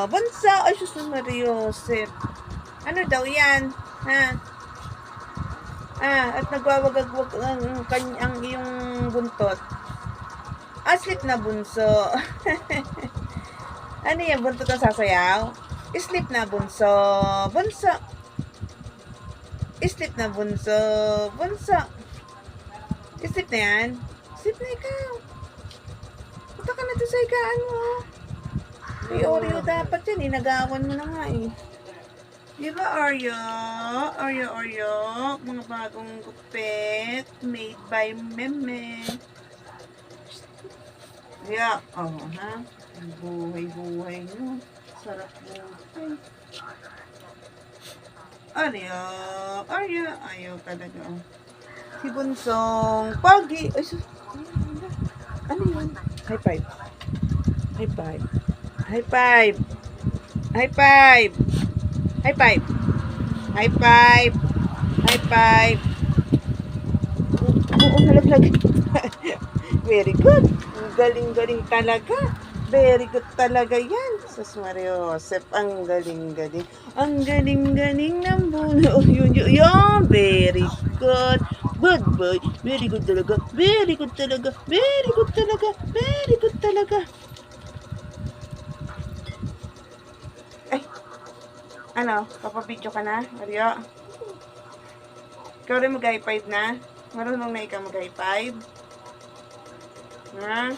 Bunso. Ay, sus na Mariosep. Ano daw yan? Ha? At nagwawagagwag ang iyong buntot. Sleep na bunso. Ano yan? Buntot ang sasayaw? Sleep na bunso. Bunso. Sleep na bunso. Bunso. Sleep na yan? Sleep na ikaw. Punta ka na to sa higaan mo. May Oreo dapat yan. Inagawan mo na nga eh. Diba Oreo? Oreo. Mga bagong gupit. Made by Meme. Yeah. Oh, ha? Buhay-buhay mo. Sarap buhay. Oreo. Ayaw talaga. Si Bunsong Pagi. Ay, ano yun? High five. High five. High five. High five. High five. High five. High five. Oo, nalaglag. Very good. Galing-galing talaga. Very good talaga yan. Sus Mariosep, ang galing-galing. Ang galing-galing ng bulo. Yun. Very good. Good boy. Very good talaga. Very good talaga. Very good talaga. Very good talaga. Ay. Ano? Papabidyo ka na, Mario? Ikaw rin mag-high five na? Marunong na ikaw mag-high five? Ha?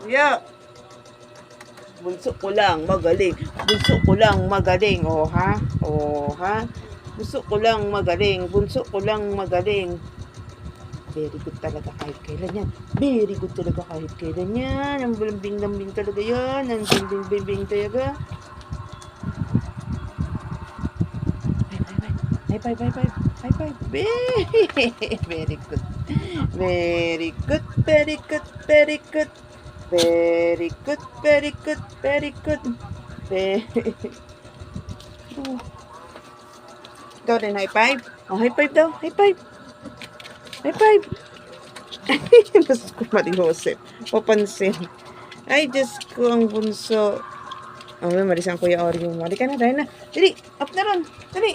Mario? Bunso ko lang magaling. Bunso ko lang magaling. Oh, ha? Oh, ha? Bunso ko lang magaling. Bunso ko lang magaling. Very good talaga kahit kailan yan. Very good talaga kahit kailan yan. Ang lambing-lambing talaga yan. Ang bimbing-bimbing talaga. High five, high five, high five. Very good. Very good, very good, very good. Very good, very good, very good. Ikaw rin, high five. Oh, high five daw, high five. High five. Diyos ko, Mariosep. Papansin. Ay, Diyos ko, ang bunso. Oh, marisan Kuya Oreo. Mali ka na, dahil na. Dali, up na ron. Dali.